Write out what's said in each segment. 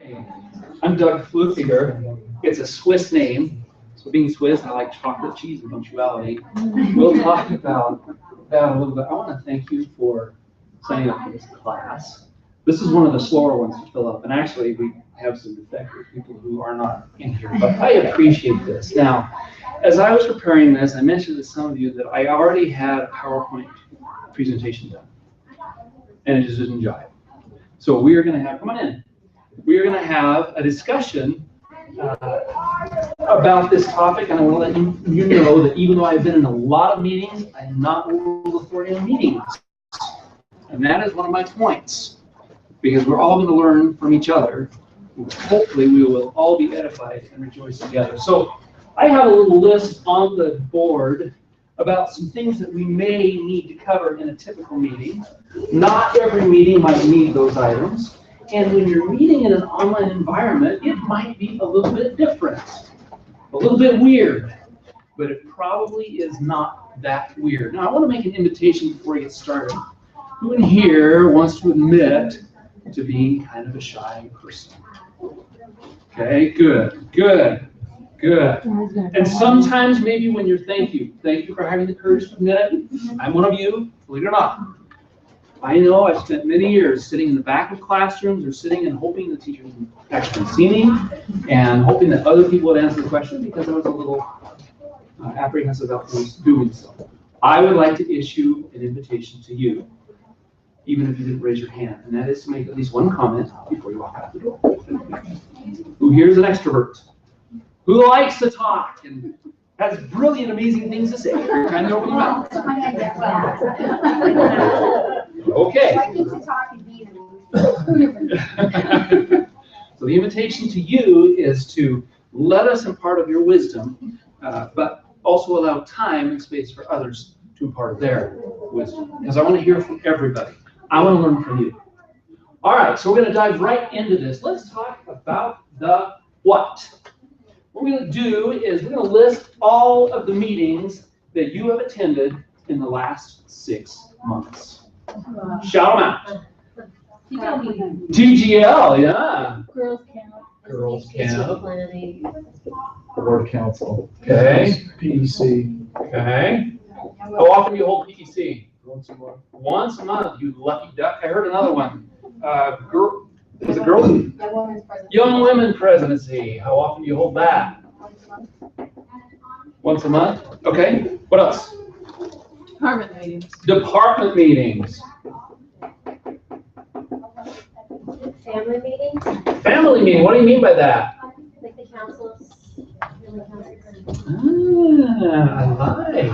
Hey, I'm Doug Fluckiger. It's a Swiss name. So being Swiss, I like chocolate, cheese, and punctuality. We'll talk about that a little bit. I want to thank you for signing up for this class. This is one of the slower ones to fill up. And actually, we have some defective people who are not in here. But I appreciate this. Now, as I was preparing this, I mentioned to some of you that I already had a PowerPoint presentation done. And it just didn't jive. So we are going to have, come on in. We are going to have a discussion about this topic, and I want to let you know that even though I've been in a lot of meetings, I am not rule authority on meetings. And that is one of my points, because we're all going to learn from each other. Hopefully we will all be edified and rejoice together. So I have a little list on the board about some things that we may need to cover in a typical meeting. Not every meeting might need those items. And when you're meeting in an online environment, it might be a little bit different, a little bit weird, but it probably is not that weird. Now, I want to make an invitation before we get started. Who in here wants to admit to being kind of a shy person? Okay, good, good, good. And sometimes maybe when you're thank you for having the courage to admit it. I'm one of you, believe it or not. I know I've spent many years sitting in the back of classrooms or sitting and hoping the teachers would actually see me and hoping that other people would answer the question because I was a little apprehensive about doing so. I would like to issue an invitation to you, even if you didn't raise your hand, and that is to make at least one comment before you walk out the door. Who here is an extrovert? Who likes to talk and has brilliant, amazing things to say? Kind of open your mouth. Okay. So the invitation to you is to let us impart of your wisdom, but also allow time and space for others to impart their wisdom. Because I want to hear from everybody. I want to learn from you. All right, so we're going to dive right into this. Let's talk about the what. What we're going to do is we're going to list all of the meetings that you have attended in the last 6 months. Shout them out. TGL, yeah. Girls Camp. Girls Camp. Board Council. Okay. PEC. Okay. How often do you hold PEC? Once a month. Once a month, you lucky duck. I heard another one. Was it girls? Young Women Presidency. How often do you hold that? Once a month. Okay. What else? Department meetings. Department meetings. Family meetings? Family meeting. What do you mean by that? Like the councils. I like.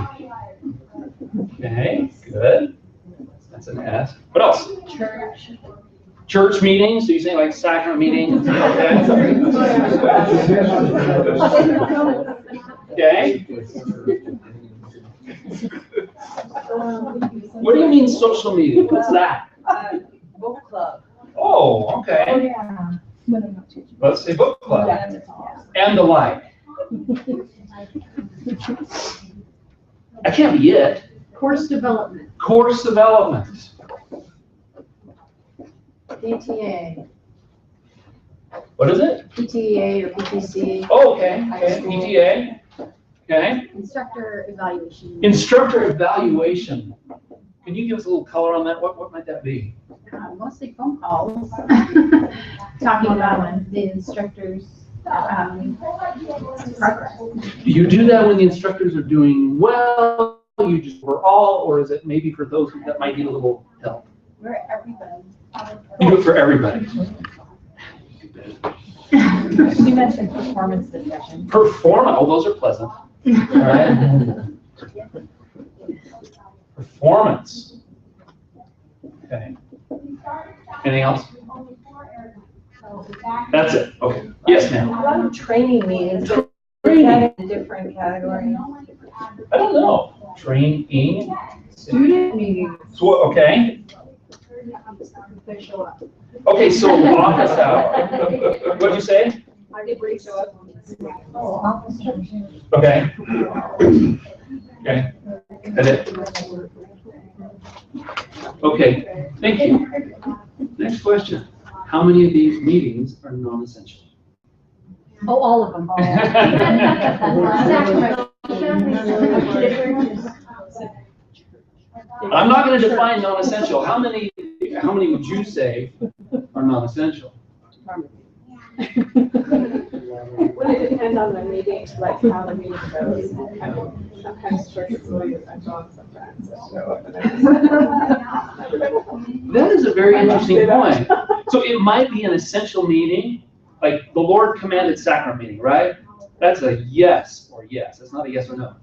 Okay, good. That's an S. What else? Church. Church meetings. So you say like sacrament meetings? Okay. What do you mean social media? What's that? Book club. Oh, okay. Yeah. Let's say book club. And the like. That can't be it. Course development. Course development. PTA. What is it? PTA or PTC. Oh, okay. Okay. PTA. Okay. Instructor evaluation. Instructor evaluation. Can you give us a little color on that? What might that be? Mostly phone calls. Talking about the instructors' progress. Do you do that when the instructors are doing well? You just for all, or is it maybe for those that might need a little help? We're everybody. You do it for everybody. You mentioned performance discussion. Performance. Oh, those are pleasant. All right. Performance. Okay. Anything else? That's it. Okay. Yes, ma'am. A lot of training meetings, but Training. kind of different category. I don't know. Training. Student meetings. So, okay. They show up. Okay, so walk us out. What'd you say? I did reach out. Okay. Okay. That's it. Okay. Thank you. Next question. how many of these meetings are non-essential? Oh, all of them. I'm not going to define non-essential. How many would you say are non-essential? Would it depend on the meeting, like how the meeting goes? Sometimes structurally depends on sometimes. That is a very interesting point. So it might be an essential meeting, like the Lord commanded sacrament meeting, right? That's a yes or yes. That's not a yes or no.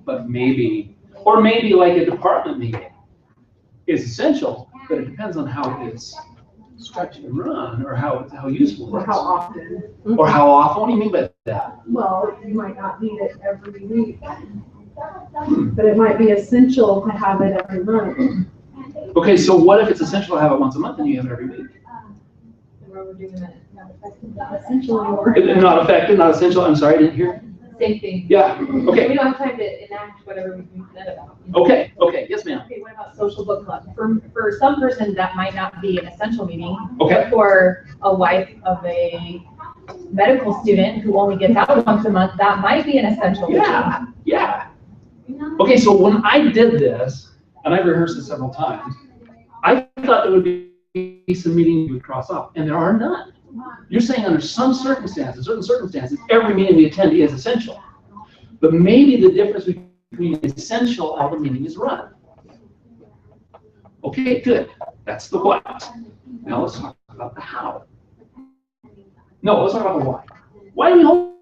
But maybe, or maybe like a department meeting is essential, but it depends on how it's structured and run, or how useful it Or is. how often? Or how often? What do you mean by that? Well, you might not need it every week, but it might be essential to have it every month. Okay, so what if it's essential to have it once a month and you have it every week? Where we're doing it, not essential anymore. Not effective, not essential. I'm sorry, I didn't hear. Same thing. Yeah, okay, We don't have time to enact whatever we said about. okay, yes, ma'am. Okay, what about social book club? For some person, that might not be an essential meeting. Okay. But for a wife of a medical student who only gets out once a month, that might be an essential meeting. Yeah. Okay, so when I did this, and I've rehearsed it several times, I thought there would be some meetings you would cross off, and there are none. You're saying under some circumstances, certain circumstances, every meeting we attend is essential. But maybe the difference between essential and how the meeting is run. Okay, good. That's the what. Now let's talk about the how. No, let's talk about the why. Why do we hold?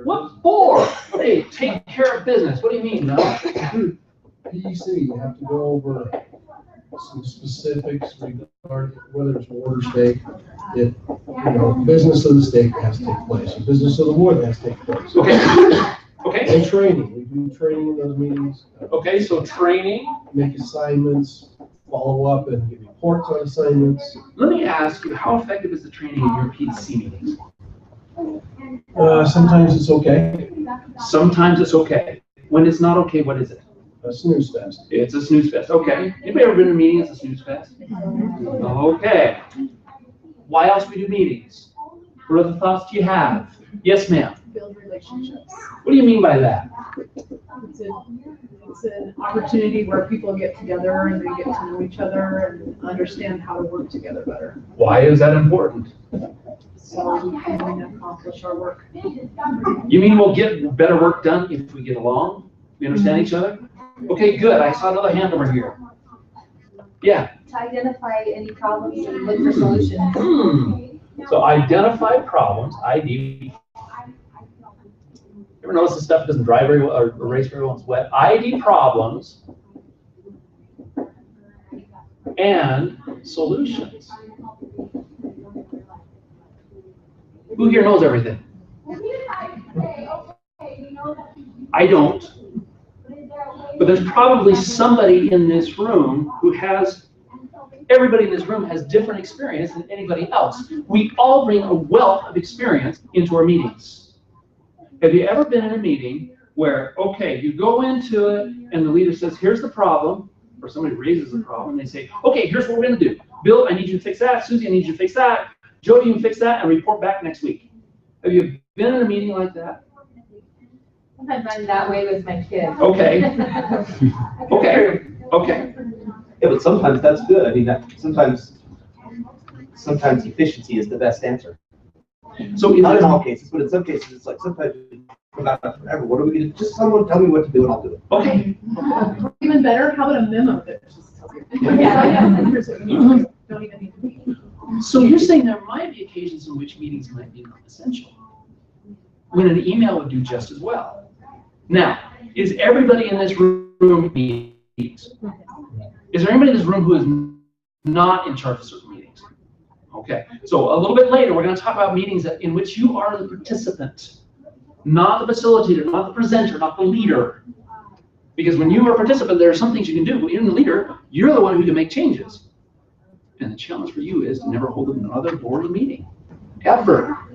What for? Hey, take care of business. What do you mean, no? PEC, you have to go over some specifics regarding whether it's water stake. If, business of the stake has to take place, and business of the wood has to take place. Okay. Okay. And training, we do training in those meetings. Okay, so training. Make assignments, follow up and give reports on assignments. Let me ask you, how effective is the training in your PEC meetings? Sometimes it's okay, Sometimes it's okay. When it's not okay, what is it? a snooze fest. It's a snooze fest. Okay. Anybody ever been in a meeting that's a snooze fest? Okay. Why else do we do meetings? What other thoughts do you have? Yes, ma'am. Build relationships. What do you mean by that? It's an opportunity where people get together and they get to know each other and understand how to work together better. Why is that important? So we can accomplish our work. You mean we'll get better work done if we get along? We understand each other? Okay, good. I saw another hand over here. Yeah. To identify any problems and look for solutions. So identify problems, ID. You ever notice this stuff doesn't dry very well or erase very well when it's wet? ID problems and solutions. Who here knows everything? I don't. But there's probably somebody in this room who has, everybody in this room has different experience than anybody else. We all bring a wealth of experience into our meetings. Have you ever been in a meeting where, okay, you go into it and the leader says, here's the problem, or somebody raises the problem, and they say, okay, here's what we're going to do. Bill, I need you to fix that. Susie, I need you to fix that. Joe, you can fix that and report back next week. Have you been in a meeting like that? Sometimes I'm that way with my kids. Okay. Okay. Okay. Yeah, but sometimes that's good. I mean, sometimes efficiency is the best answer. So Not in all cases, but in some cases, it's like sometimes we forgot about forever. What are we going to, just someone tell me what to do and I'll do it. okay. Even better, how about a memo that just tells you? Here's what you need to do. Don't even need to meet. So you're saying there might be occasions in which meetings might be non-essential, when an email would do just as well. Now, is everybody in this room meetings? Is there anybody in this room who is not in charge of certain meetings? Okay, so a little bit later, we're going to talk about meetings in which you are the participant, not the facilitator, not the presenter, not the leader. Because when you are a participant, there are some things you can do, but you're the leader, you're the one who can make changes. And the challenge for you is to never hold another board meeting, ever.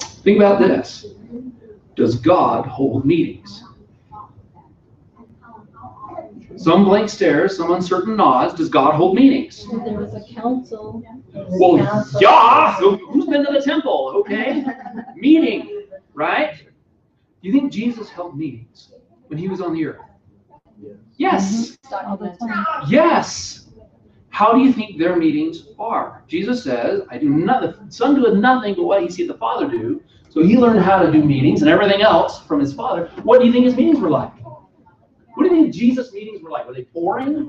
Think about this. Does God hold meetings? Some blank stares, some uncertain nods. Does God hold meetings? There was a council. Well, yeah, so who's been to the temple, okay? Meeting, right? Do you think Jesus held meetings when he was on the earth? Yes. All the time. Yes. How do you think their meetings are? Jesus says, I do nothing, the Son doeth nothing but what he seeth the Father do. So he learned how to do meetings and everything else from his Father. What do you think his meetings were like? What do you think Jesus' meetings were like? Were they boring?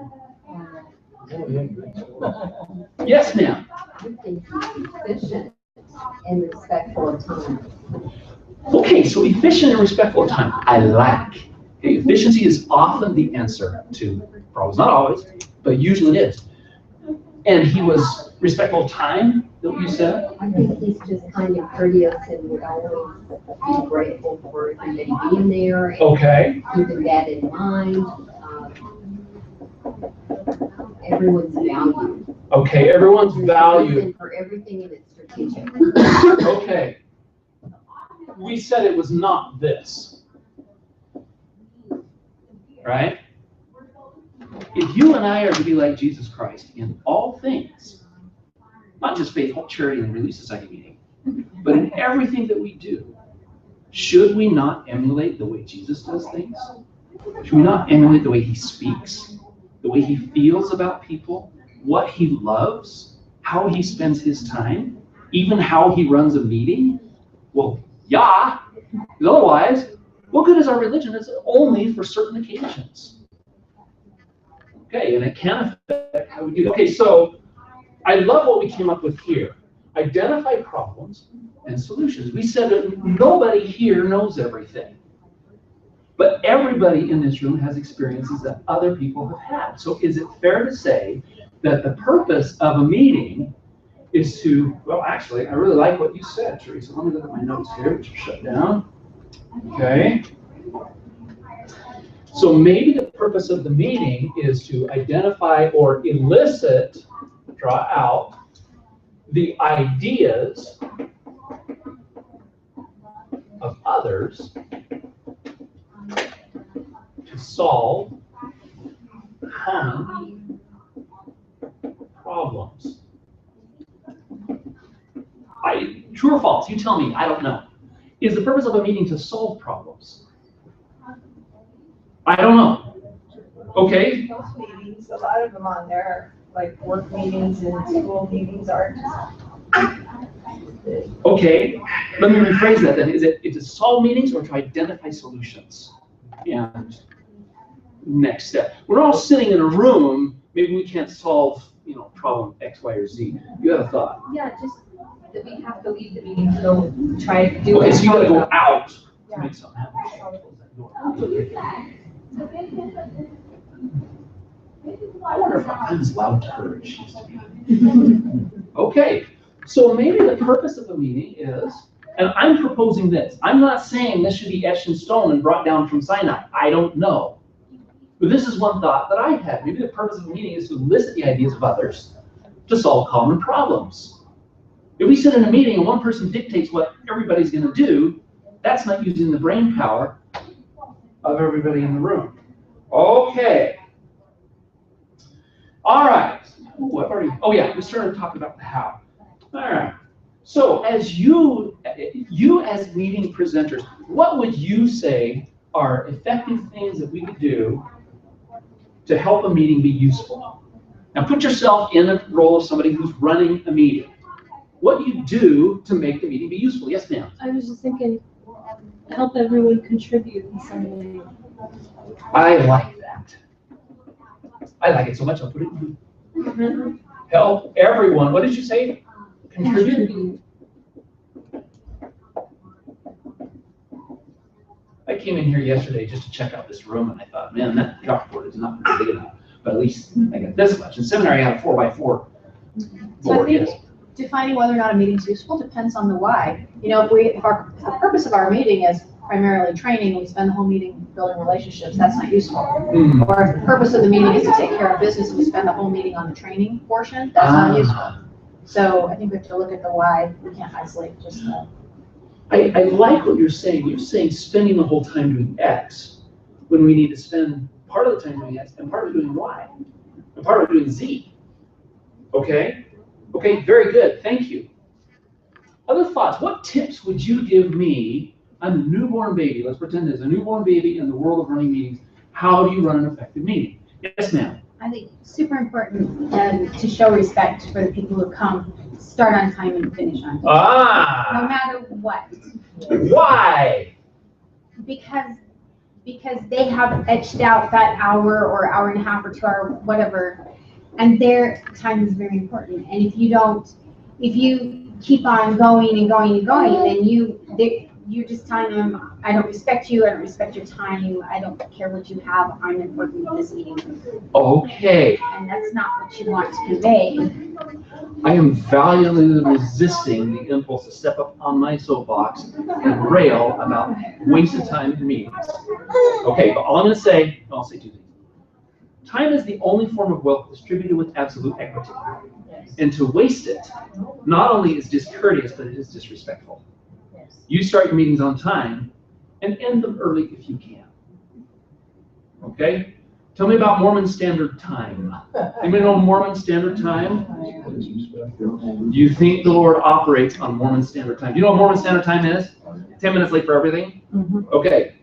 Yes, ma'am. I think he's efficient and respectful of time. Okay, so efficient and respectful of time. I like. Okay, efficiency is often the answer to problems. Not always, but usually it is. And he was respectful of time, that you said? I think he's just kind of courteous and would always be grateful for everybody being there and Okay. keeping that in mind. Everyone's valued. Okay, everyone's There's a valued. reason for everything and it's strategic. Okay. We said it was not this. Right? If you and I are to be like Jesus Christ in all things, not just faith, hope, charity, and Relief Society meeting, but in everything that we do, should we not emulate the way Jesus does things? Should we not emulate the way he speaks, the way he feels about people, what he loves, how he spends his time, even how he runs a meeting? Well, yeah. Because otherwise, what good is our religion? It's only for certain occasions. Okay, and it can affect how we do. Okay, so I love what we came up with here. Identify problems and solutions. We said that nobody here knows everything. But everybody in this room has experiences that other people have had. So is it fair to say that the purpose of a meeting is to, well, actually, I really like what you said, Teresa. Let me look at my notes here, which are shut down. Okay. So maybe the purpose of the meeting is to identify or elicit, draw out, the ideas of others to solve common problems. True or false? You tell me. I don't know. Is the purpose of a meeting to solve problems? I don't know. Okay. Most meetings, a lot of them on there, like work meetings and school meetings are. Okay. Let me rephrase that then. Is it to solve meetings or to identify solutions? And next step. We're all sitting in a room. Maybe we can't solve, problem X, Y, or Z. You have a thought? Yeah, just that we have to leave the meeting to go try to do it. Okay, so you gotta go out to make something happen. I wonder if I'm as loud to her as she used to be. Okay, so maybe the purpose of the meeting is, and I'm proposing this. I'm not saying this should be etched in stone and brought down from Sinai. I don't know. But this is one thought that I had. Maybe the purpose of the meeting is to elicit the ideas of others to solve common problems. If we sit in a meeting and one person dictates what everybody's going to do, that's not using the brain power of everybody in the room. Okay. All right. We started talking about the how. All right. So as you as meeting presenters, what would you say are effective things that we could do to help a meeting be useful? Now put yourself in the role of somebody who's running a meeting. What do you do to make the meeting be useful? Yes, ma'am. I was just thinking, help everyone contribute in some way. I like that. I like it so much, I'll put it in. Help everyone. What did you say? Contribute. I came in here yesterday just to check out this room, and I thought, man, that chalkboard is not very big enough. But at least I got this much. In seminary, I had a 4x4 board. Yes. Defining whether or not a meeting is useful depends on the why. If the purpose of our meeting is primarily training, we spend the whole meeting building relationships, that's not useful. Or if the purpose of the meeting is to take care of business and we spend the whole meeting on the training portion, that's not useful. So I think we have to look at the why. We can't isolate just the. I like what you're saying. You're saying spending the whole time doing X when we need to spend part of the time doing X, and part of it doing Y, and part of it doing Z. Okay? Okay, very good, thank you. Other thoughts? What tips would you give me, a newborn baby? Let's pretend there's a newborn baby in the world of running meetings. How do you run an effective meeting? Yes, ma'am. I think super important to show respect for the people who come, start on time and finish on time. No Ah! matter what. Why? Because they have etched out that hour or hour and a half or 2 hour, whatever, and their time is very important. And if you keep on going and going and going, then you're just telling them, I don't respect you, I don't respect your time, I don't care what you have, I'm important in this meeting. Okay. And that's not what you want to convey. I am valiantly resisting the impulse to step up on my soapbox and rail about wasted time in meetings. Okay, but all I'm going to say, I'll say two things. Time is the only form of wealth distributed with absolute equity. And to waste it, not only is discourteous, but it is disrespectful. You start your meetings on time and end them early if you can. Okay? Tell me about Mormon Standard Time. Anybody know Mormon Standard Time? Do you think the Lord operates on Mormon Standard Time? Do you know what Mormon Standard Time is? 10 minutes late for everything? Okay.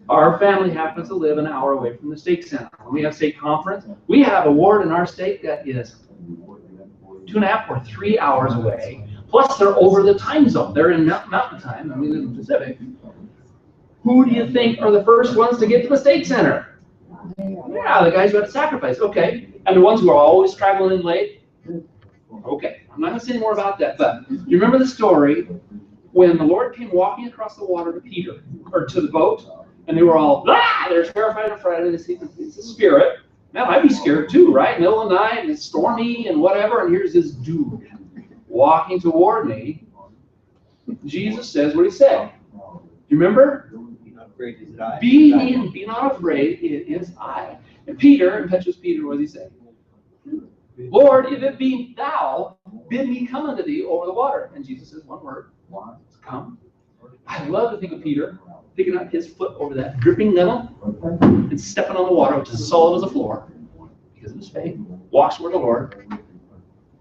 Our family happens to live an hour away from the stake center. When we have stake conference, we have a ward in our stake that is 2.5 or 3 hours away. Plus, they're over the time zone. They're in mountain time, and we live in the Pacific. Who do you think are the first ones to get to the stake center? Yeah, the guys who had to sacrifice. Okay. And the ones who are always traveling in late? Okay. I'm not going to say any more about that, but you remember the story when the Lord came walking across the water to Peter, or to the boat, and they were all, they're terrified and frightened. They see it's a spirit. Now, I'd be scared too, right? Middle of the night, and it's stormy and whatever, and here's this dude walking toward me. Jesus says what he said. You remember? Be not afraid, is it I? Be not afraid, it is I. And Peter, impetuous Peter, what does he say? Lord, if it be thou, bid me come unto thee over the water. And Jesus says one word, come. I love to think of Peter picking up his foot over that dripping nettle and stepping on the water, which is solid as a floor, because of his faith. Walks toward the Lord.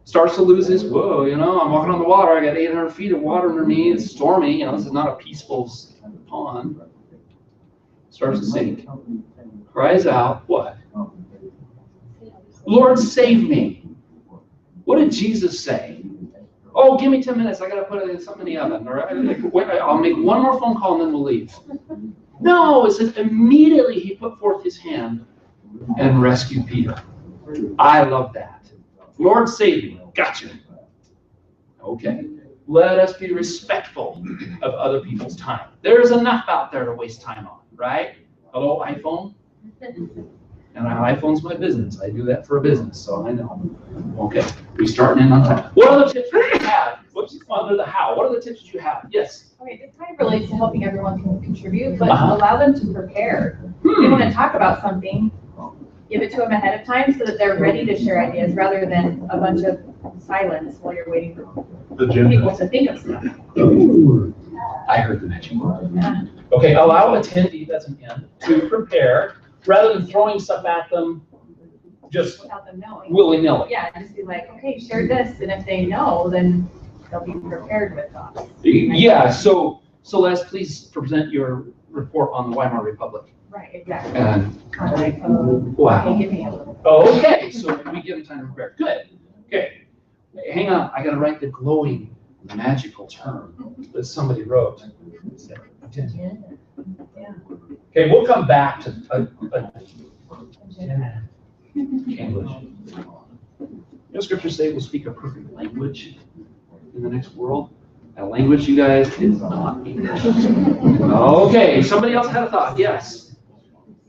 Starts to lose his, whoa, I'm walking on the water. I got 800 feet of water under me. It's stormy. This is not a peaceful pond. Starts to sink. Cries out, what? Lord, save me. What did Jesus say? Oh, give me 10 minutes. I got to put something in the oven. Or I'll make one more phone call and then we'll leave. No, it says immediately he put forth his hand and rescued Peter. I love that. Lord, save me. Gotcha. Okay. Let us be respectful of other people's time. There's enough out there to waste time on, right? Hello, iPhone? And iPhone's my business. I do that for a business, so I know. Okay. We starting in on time. What other tips do you have? What's under the how? What other tips do you have? Yes. Okay, this kind of relates to helping everyone contribute, but allow them to prepare. If they want to talk about something, give it to them ahead of time so that they're ready to share ideas rather than a bunch of silence while you're waiting for people to think of stuff. I heard the magic word. Okay, allow attendee, that's an N, to prepare rather than throwing stuff at them just without them knowing. Willy-nilly. Yeah, just be like, okay, share this, and if they know, then they'll be prepared with thoughts. Yeah, so Les, please present your report on the Weimar Republic. Right, exactly. And Wow. Give me a little. Okay, so we give them time to prepare. Good. Okay. Hang on, I gotta write the glowing magical term that somebody wrote. Okay, we'll come back to English. Scriptures say we'll speak a perfect language in the next world. That language, you guys, is not English. Okay, somebody else had a thought. Yes.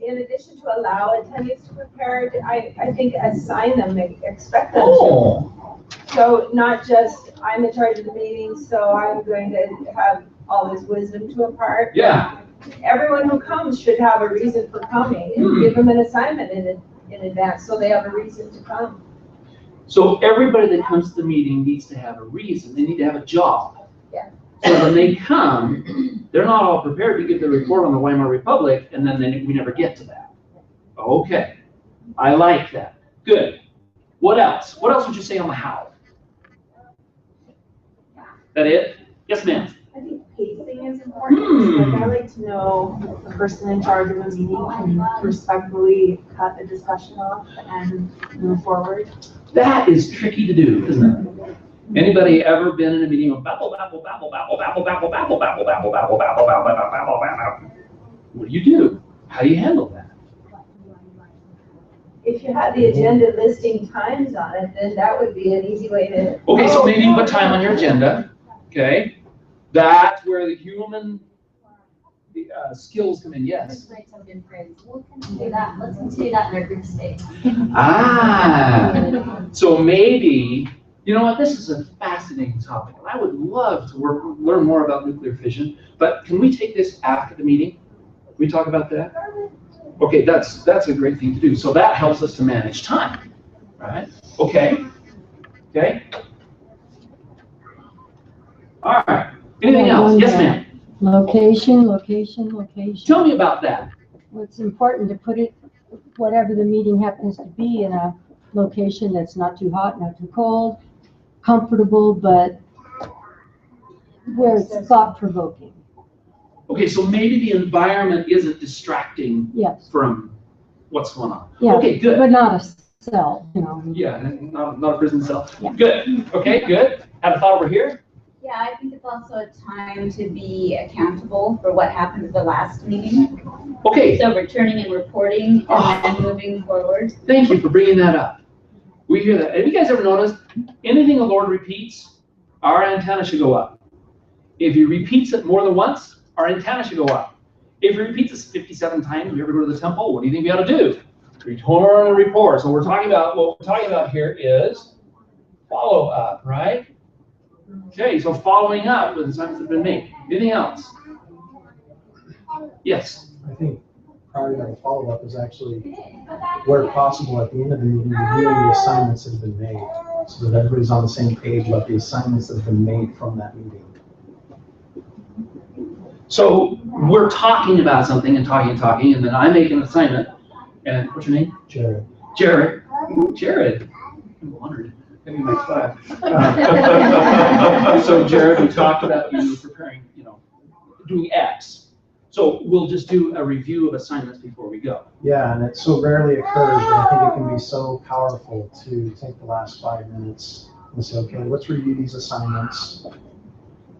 In addition to allow attendees to prepare, I think assign them, expect them Oh. to. So not just, I'm in charge of the meeting, so I'm going to have all this wisdom to impart. Yeah. Everyone who comes should have a reason for coming. Give them an assignment in advance so they have a reason to come. So everybody that comes to the meeting needs to have a reason. They need to have a job. Yeah. So when they come, they're not all prepared to give their report on the Weimar Republic, and then we never get to that. Okay, I like that. Good. What else? What else would you say on the how? That it? Yes, ma'am. I think pacing is important. Like, I like to know the person in charge of a meeting can respectfully cut a discussion off and move forward. That is tricky to do, isn't it? Anybody ever been in a meeting of babble, babble, babble, babble, babble, babble, babble, babble, babble, babble, babble, babble, babble, babble, babble? What do you do? How do you handle that? If you had the agenda listing times on it, then that would be an easy way to. Okay, so maybe you put time on your agenda, okay? That's where the human skills come in, yes. We'll continue that, let's continue that in our group space. Ah, so maybe, you know what, this is a fascinating topic. I would love to learn more about nuclear fission, but can we take this after the meeting? Can we talk about that? Okay, that's a great thing to do. So that helps us to manage time, right? Okay, okay. All right, anything else? Yes, ma'am. Location, location, location. Tell me about that. Well, it's important to put it, whatever the meeting happens to be, in a location that's not too hot, not too cold, comfortable, but where it's thought-provoking. Okay, so maybe the environment isn't distracting Yes. from what's going on. Yeah, Okay, good. but not a cell, you know. Yeah, not a prison cell. Yeah. Good. Okay, good. Have a thought over here? Yeah, I think it's also a time to be accountable for what happened at the last meeting. Okay. So returning and reporting and then moving forward. Thank you for bringing that up. We hear that. Have you guys ever noticed anything the Lord repeats, our antenna should go up. If he repeats it more than once, our antenna should go up. If he repeats this 57 times, you ever go to the temple, what do you think we ought to do? Return and report. So what we're talking about here is follow up, right? Okay, so following up with assignments that have been made. Anything else? Yes. I think prior to the follow-up is actually, where possible, at the end of the meeting, reviewing the assignments that have been made, so that everybody's on the same page about the assignments that have been made from that meeting. So we're talking about something and talking, and then I make an assignment. And what's your name? Jared. Jared. Ooh, Jared. I'm honored. Maybe my class. So Jared, we talked about you preparing, doing X. So we'll just do a review of assignments before we go. Yeah, and it so rarely occurs, but I think it can be so powerful to take the last 5 minutes and say, okay, let's review these assignments.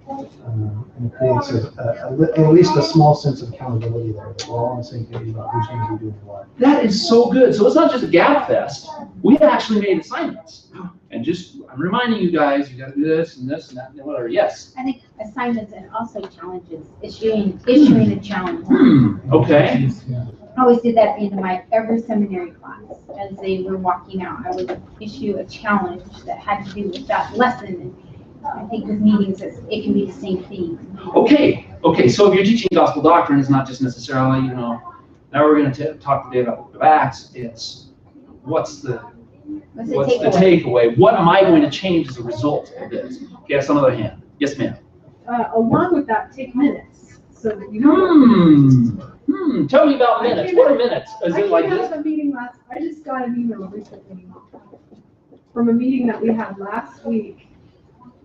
And it creates at least a small sense of accountability there, that we're all on the same page about who's going to be doing what. That is so good. So it's not just a gap fest. We actually made assignments. And I'm reminding you guys, you got to do this and this and that and whatever. Yes. I think assignments and also challenges, issuing a challenge. Okay. I always did that in every seminary class. As they were walking out, I would issue a challenge that had to do with that lesson. And I think with meetings, it can be the same thing. Okay. So if you're teaching gospel doctrine, it's not just necessarily, now we're going to talk today about the book of Acts. It's what's the takeaway? What am I going to change as a result of this? Okay, that's another hand. Yes, ma'am. Along with that, take minutes so that you Tell me about minutes. What are minutes? Is it like this? I just got an email recently from a meeting that we had last week,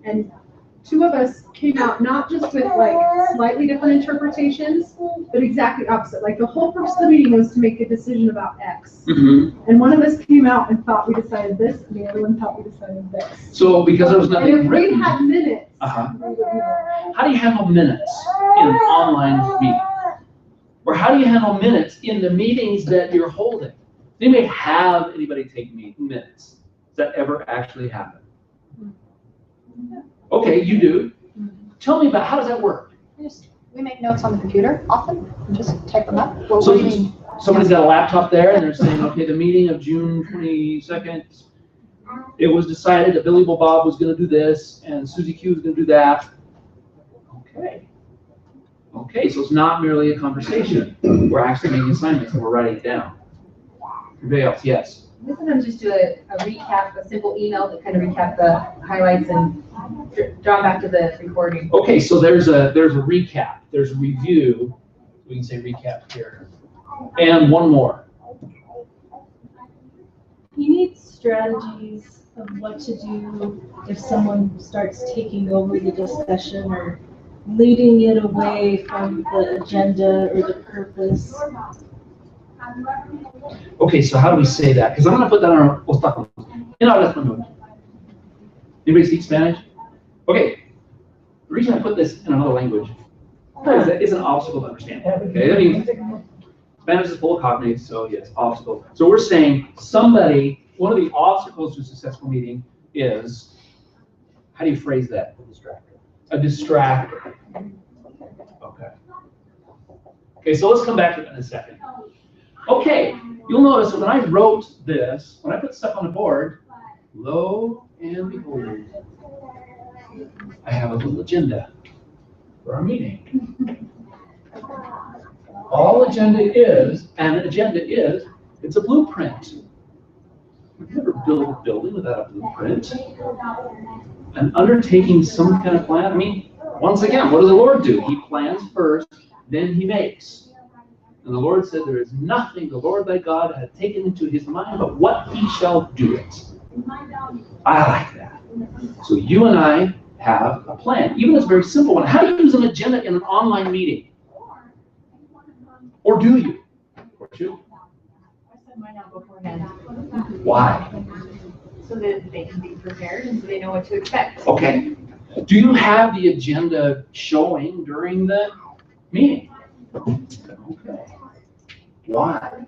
and 2 of us came out not just with slightly different interpretations, but exactly opposite. Like the whole purpose of the meeting was to make a decision about X. And one of us came out and thought we decided this, and the other one thought we decided this. So because there was nothing and if written. we had minutes. How do you handle minutes in an online meeting? Or how do you handle minutes in the meetings that you're holding? They may have anybody take minutes. Does that ever actually happen? Okay, you do. Tell me about how does that work? We make notes on the computer often, and just type them up. Well, So what do you mean? somebody's got a laptop there and they're saying, okay, the meeting of June 22nd, it was decided that Billy Bob was going to do this and Susie Q was going to do that. Okay, so it's not merely a conversation. We're actually making assignments and we're writing it down. Everybody else, yes. We sometimes just do a recap, a simple email to kind of recap the highlights and draw back to the recording. Okay, so there's a recap, there's a review. We can say recap here. And one more. strategies of what to do if someone starts taking over the discussion or leading it away from the agenda or the purpose. Okay, so how do we say that? Because I'm gonna put that on our, we'll talk. Anybody speak Spanish? Okay, the reason I put this in another language is that it's an obstacle to understand. Okay, I mean, Spanish is full of cognates, so yes, obstacle. So we're saying somebody, one of the obstacles to a successful meeting is, how do you phrase that? A distractor. Okay. Okay, so let's come back to that in a second. Okay, you'll notice that when I wrote this, when I put stuff on the board, lo and behold, I have a little agenda for our meeting. All agenda is, it's a blueprint. We've never built a building without a blueprint. And undertaking some kind of plan, I mean, once again, what does the Lord do? He plans first, then he makes. And the Lord said, there is nothing the Lord thy God had taken into his mind, but what he shall do it. I like that. So you and I have a plan, even a very simple one. How do you use an agenda in an online meeting? Or do you? Or do? I send mine out beforehand. Why? So that they can be prepared and so they know what to expect. Okay. Do you have the agenda showing during the meeting? Okay. Why?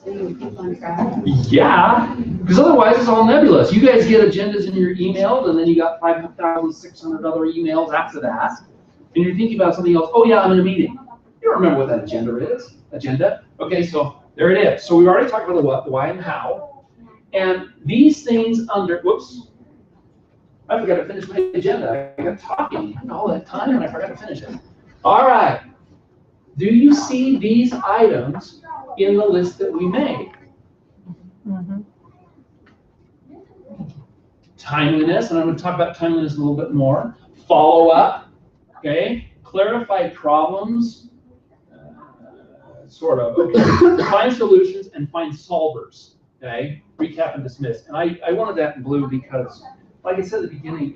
So you keep on track. Yeah, because otherwise it's all nebulous. You guys get agendas in your email, and then you got 5,600 other emails after that, and you're thinking about something else. Oh yeah, I'm in a meeting. You don't remember what that agenda is. Agenda. Okay, so there it is. So we've already talked about the what, the why, and the how, and these things under. Whoops. I forgot to finish my agenda. I got talking all that time, and I forgot to finish it. All right. Do you see these items in the list that we made? Mm-hmm. Timeliness, and I'm going to talk about timeliness a little bit more. Follow up, okay? Clarify problems, sort of. Okay. Find solutions and find solvers, okay? Recap and dismiss. And I wanted that in blue because, like I said at the beginning,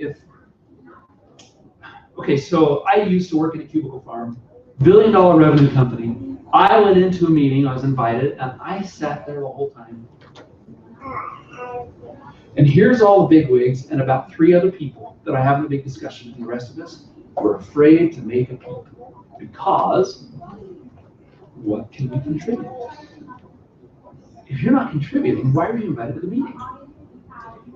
okay, so I used to work in a cubicle farm, billion-dollar revenue company. I went into a meeting, I was invited, and I sat there the whole time. And here's all the bigwigs and about 3 other people that I have in a big discussion, and the rest of us were afraid to make a peep because what can we contribute? If you're not contributing, why are you invited to the meeting?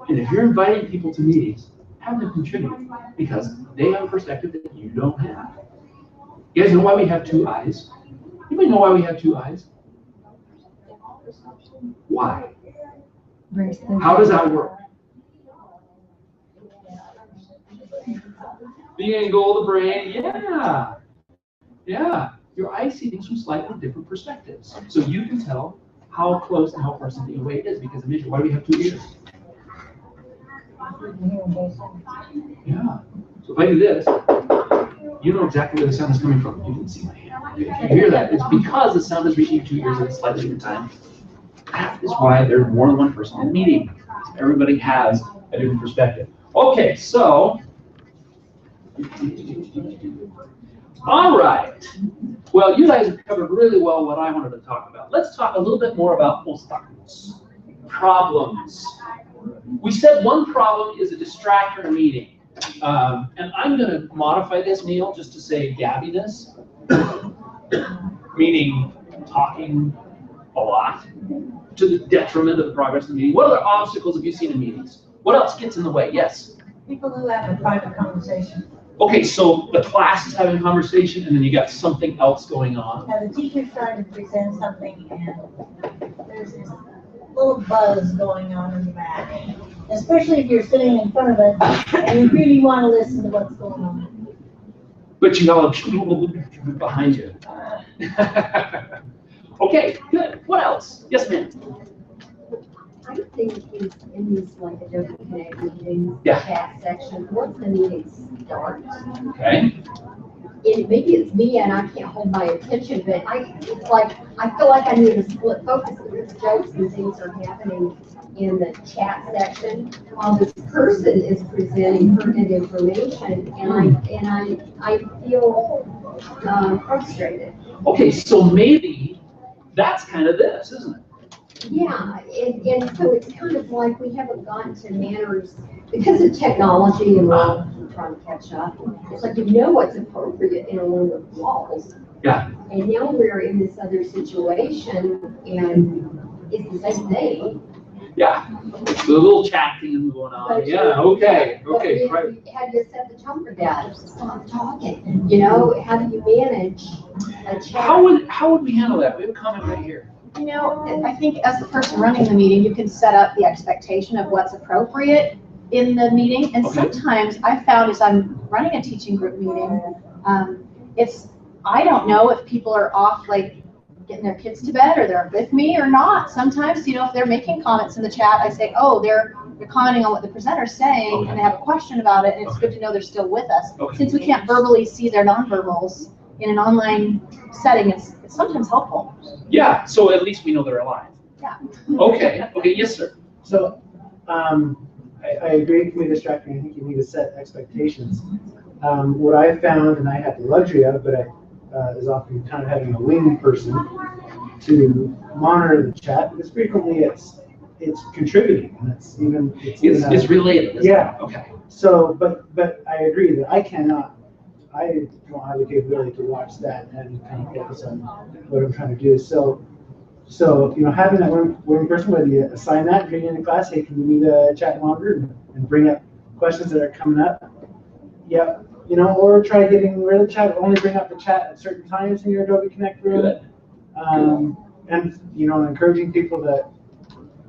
And if you're inviting people to meetings, have them contribute because they have a perspective that you don't have. You guys know why we have 2 eyes? Anybody know why we have 2 eyes? Why? How does that work? The angle of the brain, yeah. Yeah. Your eyes see things from slightly different perspectives. So you can tell how close and how far something away is because of vision. Why do we have 2 ears? Yeah. So if I do this, you know exactly where the sound is coming from. You can see my hand. If you hear that, it's because the sound is reaching 2 ears at a slightly different time. That is why there's more than one person in the meeting. Everybody has a different perspective. Okay, so. All right. Well, you guys have covered really well what I wanted to talk about. Let's talk a little bit more about obstacles, problems. We said one problem is a distractor in a meeting. And I'm going to modify this, Neil, just to say gabbiness, meaning talking a lot to the detriment of the progress of the meeting. What other obstacles have you seen in meetings? What else gets in the way? Yes? People who have a private conversation. Okay, so the class is having a conversation and then you got something else going on. Now the teacher's trying to present something and there's this little buzz going on in the back. Especially if you're sitting in front of it and you really want to listen to what's going on. But you have people behind you. Okay, good. What else? Yes, ma'am. I think in these like Adobe Connect meetings, Yeah. chat section, once the meeting starts, Okay. maybe it's me and I can't hold my attention, but it's like, I feel like I need to split focus because jokes and things are happening in the chat section while this person is presenting pertinent information, and I feel frustrated. Okay, so maybe that's kind of this, isn't it? Yeah, and so it's kind of like we haven't gotten to manners because of technology and we're all trying to catch up. It's like, you know what's appropriate in a room of walls. Yeah. And now we're in this other situation and it's the same thing. Yeah. So a little chatting going on. But Yeah, okay, but right. how do you set the tone for that? Stop talking. You know, how do you manage a chat? How would we handle that? We have a comment right here. You know, I think as the person running the meeting, you can set up the expectation of what's appropriate in the meeting. And Okay. sometimes I found as I'm running a teaching group meeting, I don't know if people are off like getting their kids to bed or they're with me or not. Sometimes, you know, if they're making comments in the chat, I say, oh, they're commenting on what the presenter's saying and they have a question about it, and it's good to know they're still with us. Since we can't verbally see their nonverbals in an online setting, it's sometimes helpful. Yeah, so at least we know they're alive. Yeah. Okay, yes, sir. So, I agree, it can be distracting. I think you need to set expectations. What I found, and I had the luxury of, but I is often kind of having a wing person to monitor the chat, because frequently it's contributing, and it's It's related. Yeah. Okay. So, but I agree that I don't have the capability to watch that and kind of focus on what I'm trying to do. So you know, having that one person, whether you assign that, bring in the class, hey, can you do the chat longer and bring up questions that are coming up? Yep. You know, or try getting rid of the chat, only bring up the chat at certain times in your Adobe Connect room. And, you know, encouraging people that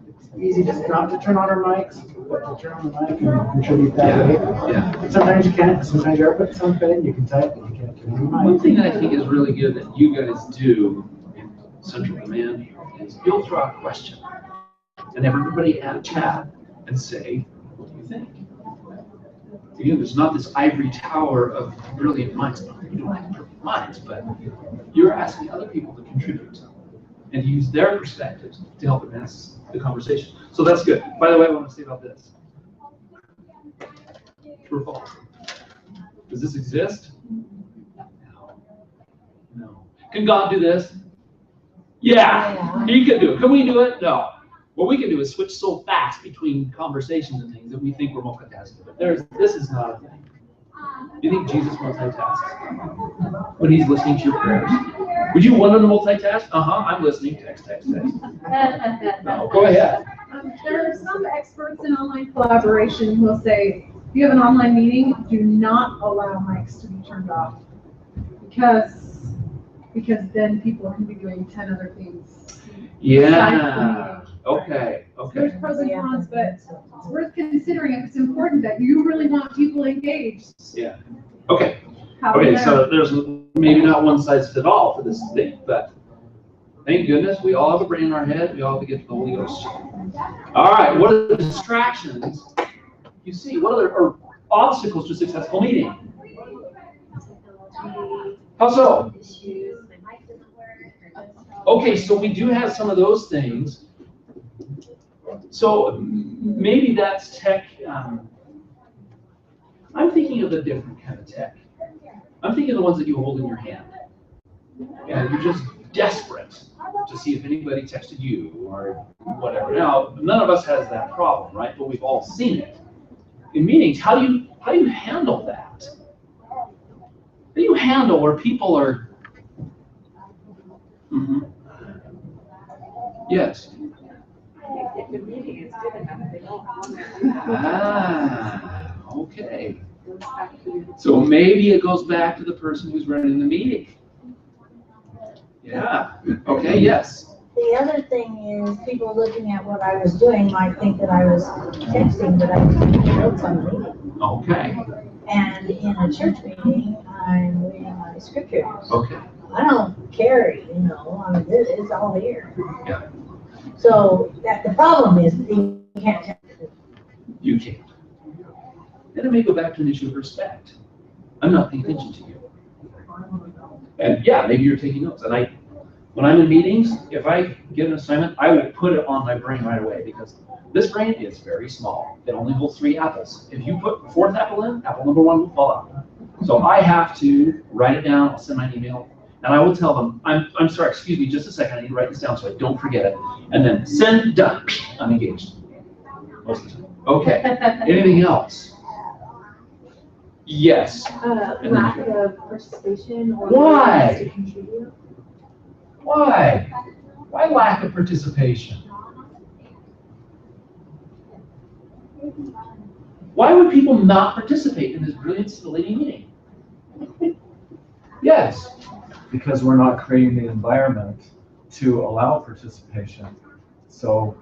it's easy just not to turn on our mics, but to turn on the mic and contribute that way. Yeah. Sometimes you can't, sometimes you're putting something in, you can type, but you can't turn on the mic. One thing that I think is really good that you guys do in Central Command is you'll throw out a question and have everybody add a chat and say, what do you think? Again, there's not this ivory tower of brilliant minds. You don't have brilliant minds, but you're asking other people to contribute and use their perspectives to help advance the conversation. So that's good. By the way, I want to say about this. True or false? Does this exist? No. Can God do this? Yeah, He can do it. Can we do it? No. What we can do is switch so fast between conversations and things that we think we're multitasking. But this is not a thing. Do you think Jesus multitasks when He's listening to your prayers? Would you want Him to multitask? I'm listening. Text. No, go ahead. There are some experts in online collaboration who will say, if you have an online meeting, do not allow mics to be turned off. Because then people can be doing 10 other things. Yeah. Okay. So there's pros and cons, but it's worth considering if it's important that you really want people engaged. Yeah. Okay. So there's maybe not one size fits all for this thing, but thank goodness we all have a brain in our head. We all have to get to the Holy Ghost. All right. What are the distractions you see? What are obstacles to a successful meeting? How so? Okay, so we do have some of those things. So maybe that's tech. I'm thinking of a different kind of tech. I'm thinking of the ones that you hold in your hand. And you're just desperate to see if anybody texted you or whatever. Now, none of us has that problem, right? But we've all seen it. In meetings, how do you handle that? How do you handle where people are... Yes. If the meeting is good enough, they don't want to. Okay. So maybe it goes back to the person who's running the meeting. Yeah. Okay, yes. The other thing is, people looking at what I was doing might think that I was texting, but I was taking notes on the meeting. Okay. And in a church meeting, I'm reading my scriptures. Okay. I don't carry, it's all here. Yeah. So the problem is you can't text. You can't. Then it may go back to an issue of respect. I'm not paying attention to you. And yeah, maybe you're taking notes. And when I'm in meetings, if I get an assignment, I will put it on my brain right away because this brain is very small. It only holds 3 apples. If you put the 4th apple in, apple number 1 will fall out. So I have to write it down. I'll send my email. And I will tell them, I'm sorry, excuse me, just a second. I need to write this down so I don't forget it. And then send, done. I'm engaged. Most of the time. Okay. Anything else? Yes. Lack of participation or. Why? To contribute. Why? Why lack of participation? Why would people not participate in this brilliant, stimulating meeting? Yes. Because we're not creating the environment to allow participation. So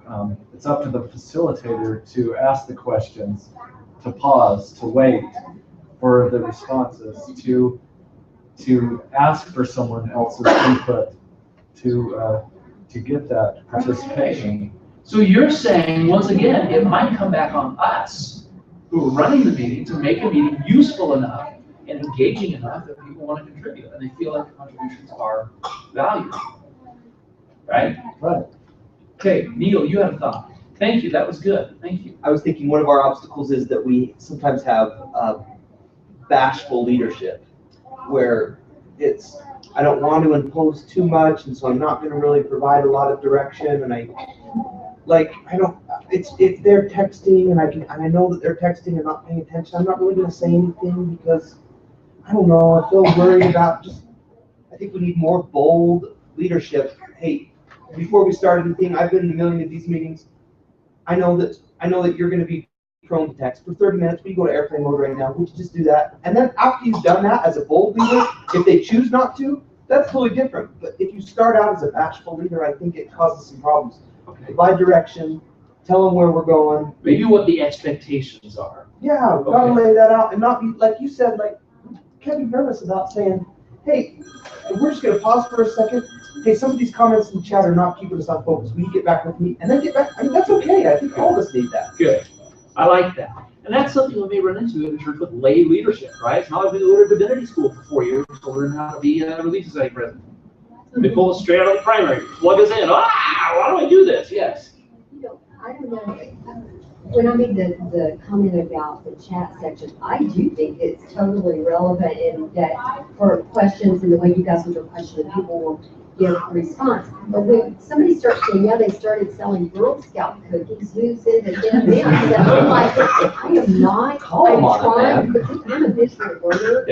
it's up to the facilitator to ask the questions, to pause, to wait for the responses, to ask for someone else's input, to get that participation. So you're saying, once again, it might come back on us who are running the meeting to make a meeting useful enough and engaging enough that people want to contribute and they feel like the contributions are valued. Right? Right. Okay, Neil, you had a thought. Thank you, that was good. Thank you. I was thinking one of our obstacles is that we sometimes have bashful leadership where I don't want to impose too much, and so I'm not going to really provide a lot of direction, and if they're texting and I know that they're texting and not paying attention, I'm not really going to say anything because I don't know, I feel worried about I think we need more bold leadership. Hey, before we start anything, I've been in a million of these meetings. I know that you're going to be prone to text for 30 minutes. We go to airplane mode right now. Would you just do that? And then after you've done that as a bold leader, if they choose not to, that's totally different. But if you start out as a bashful leader, I think it causes some problems. Okay. Provide direction, tell them where we're going. Maybe what the expectations are. Yeah, we've got to lay that out and not be, like you said, can't be nervous about saying, hey, we're just going to pause for a second. Hey, some of these comments in the chat are not keeping us on focus. Will you get back with me? And then get back. I mean, that's okay. I think all of us need that. Good. I like that. And that's something we may run into in the church with lay leadership, right? It's not like we go to divinity school for 4 years to learn how to be a Relief Society president. They pull us straight out of the primary, plug us in. Why do I do this? Yes. I don't know. When I made the comment about the chat section, I do think it's totally relevant in that for questions and the way you guys will do questions, people will give a response. But when somebody starts saying, yeah, they started selling Girl Scout cookies, who's in the them? I'm like, I am not. I'm trying because I'm a visual learner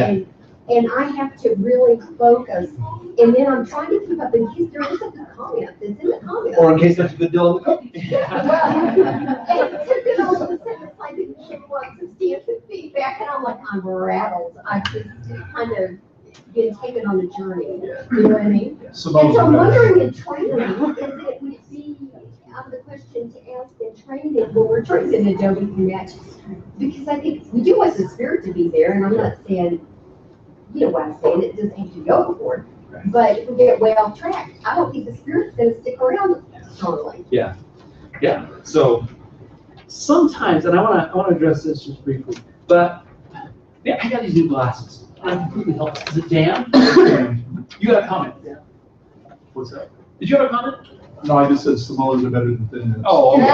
and I have to really focus. And then I'm trying to keep up in case there is a good comment that's in the comment. Or in case there's a good deal on the cookies. And all of a sudden it's like she wants substantive feedback and I'm like, I'm rattled. I just kind of been taken on a journey. You know what I mean? And so I'm wondering in training, is it would be the question to ask in training when we're training in Adobe Connect? Because I think we do want the spirit to be there, and I'm not saying, you know what I'm saying, it doesn't have to go for. But if we get way off track, I don't think the spirit's going to stick around strongly. Yeah. Yeah. So sometimes, and I want to address this just briefly, but yeah, I got these new glasses. I'm completely helpless. Is it Dan? You got a comment? Yeah. What's up? Did you have a comment? No, I just said Samoas are better than thin. Oh, okay.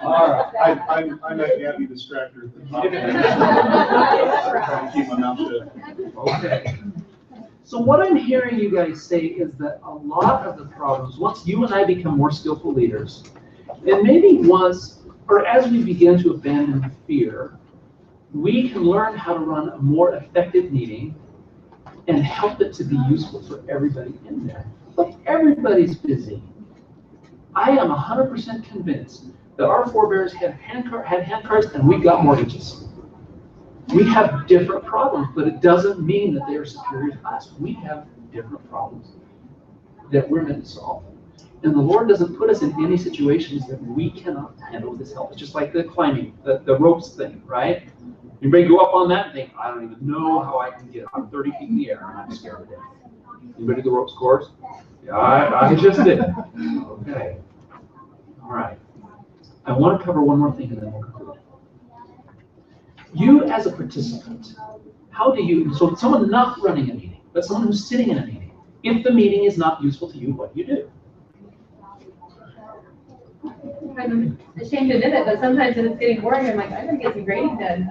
All right. I'm that Gabby distractor at the top. Trying to keep my mouth shut. Okay. So what I'm hearing you guys say is that a lot of the problems, once you and I become more skillful leaders, and maybe once, or as we begin to abandon fear, we can learn how to run a more effective meeting and help it to be useful for everybody in there. But everybody's busy. I am 100% convinced that our forebears had hand cards and we got mortgages. We have different problems, but it doesn't mean that they are superior to us. We have different problems that we're meant to solve. And the Lord doesn't put us in any situations that we cannot handle with His help. It's just like the climbing, the ropes thing, right? Anybody go up on that and think, I don't even know how I can get. I'm 30 feet in the air and I'm scared to death. Anybody do the ropes course? Yeah, I just did. Okay. All right. I want to cover one more thing and then we'll conclude. You as a participant, how do you, so someone not running a meeting, but someone who's sitting in a meeting, if the meeting is not useful to you, what do you do? I'm ashamed to admit it, but sometimes when it's getting boring, I'm like, I'm gonna get some grading done.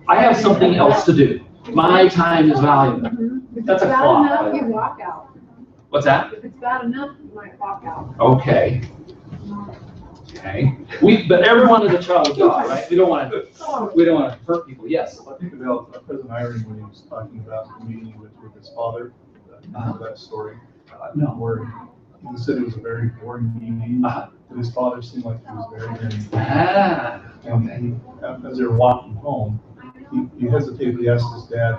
I have something else to do. My time is valuable. That's a If it's bad clock. enough, you walk out. What's that? If it's bad enough, you might walk out. Okay. Okay. But everyone is a child of God, right? We don't want to hurt people. Yes. I think about President Irene when he was talking about the meeting with his father, that story. No. Where he said it was a very boring meeting. But his father seemed like he was very, very And as they were walking home, he hesitantly asked his dad,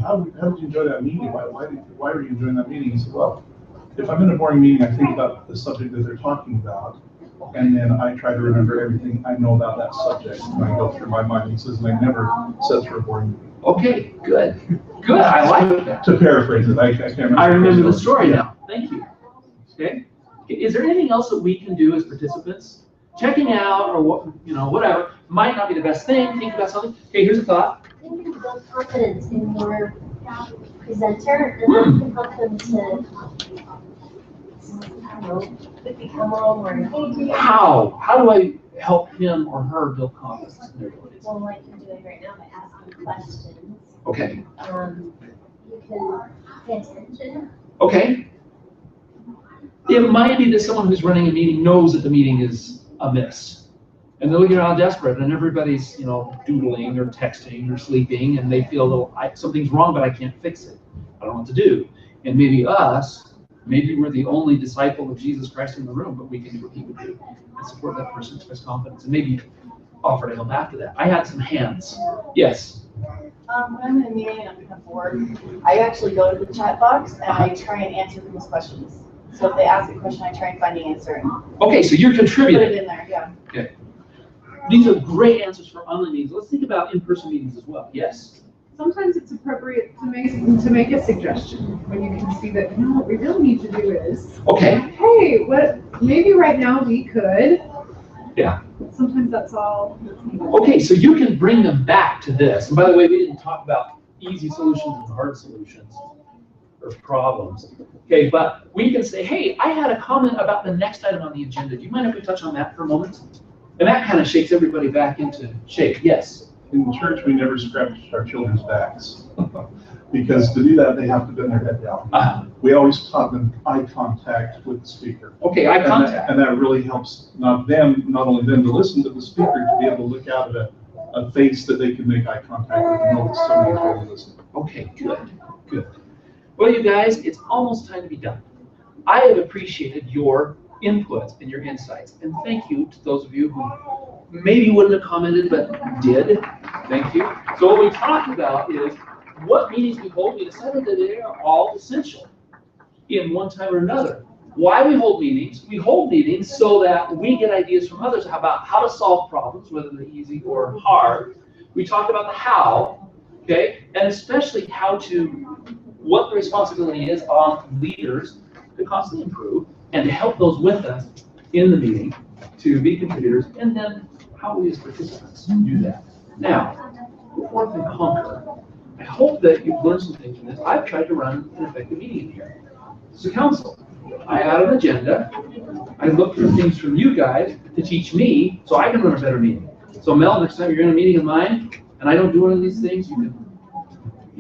how did you enjoy that meeting? Why were you enjoying that meeting? He said, well, if I'm in a boring meeting, I think about the subject that they're talking about. And then I try to remember everything I know about that subject when I go through my mind. He says, and I never sat through a boring meeting. Okay, good. Good. I like that. To paraphrase it, I can't remember. I remember the story now. Thank you. Okay. Is there anything else that we can do as participants? Checking out or what, whatever might not be the best thing. Think about something. Okay, here's a thought. I think you build confidence in your presenter, and that can help them to, I don't know, become a little more engaging. How do I help him or her build confidence in their abilities? Well, like you're doing right now by asking questions. Okay. You can pay attention. Okay. It might be that someone who's running a meeting knows that the meeting is amiss. And they're looking around desperate and everybody's, doodling or texting or sleeping and they feel a little, something's wrong, but I can't fix it. I don't know what to do. And maybe we're the only disciple of Jesus Christ in the room, but we can do what he would do and support that person to his confidence and maybe offer to help after that. I had some hands. Yes. When I'm in a meeting and I'm kind of bored, I actually go to the chat box and I try and answer people's questions. So if they ask a question, I try and find the answer. And Okay, so you're contributing. put it in there, yeah. Okay. These are great answers for online meetings. Let's think about in-person meetings as well. Yes. Sometimes it's appropriate to make a suggestion when you can see that, what we really need to do is. Okay. Hey, maybe right now we could. Yeah. Sometimes that's all. Okay, so you can bring them back to this. And by the way, we didn't talk about easy solutions and hard solutions or problems. Okay, but we can say, hey, I had a comment about the next item on the agenda. Do you mind if we touch on that for a moment? And that kind of shakes everybody back into shape. Yes. In church, we never scratch our children's backs. Because to do that, they have to bend their head down. We always taught them eye contact with the speaker. Okay, eye contact. And that really helps not only them to listen to the speaker, to be able to look out at a face that they can make eye contact with and know that somebody's really listening. Okay, good. Well, you guys, it's almost time to be done. I have appreciated your input and your insights, and thank you to those of you who maybe wouldn't have commented but did. Thank you. So what we talked about is what meetings we hold. We decided that they are all essential in one time or another. Why we hold meetings? We hold meetings so that we get ideas from others about how to solve problems, whether they're easy or hard. We talked about the how, okay, and especially what the responsibility is on leaders to constantly improve and to help those with us in the meeting to be contributors, and then how we as participants do that. Now, before we conquer, I hope that you've learned some things from this. I've tried to run an effective meeting here. As a council, I had an agenda. I looked for things from you guys to teach me so I can run a better meeting. So Mel, next time you're in a meeting of mine and I don't do one of these things, you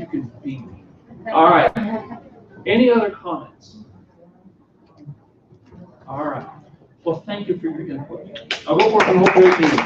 can beat me. All right. Any other comments? All right. Well, thank you for your input. I'll go for a great meeting.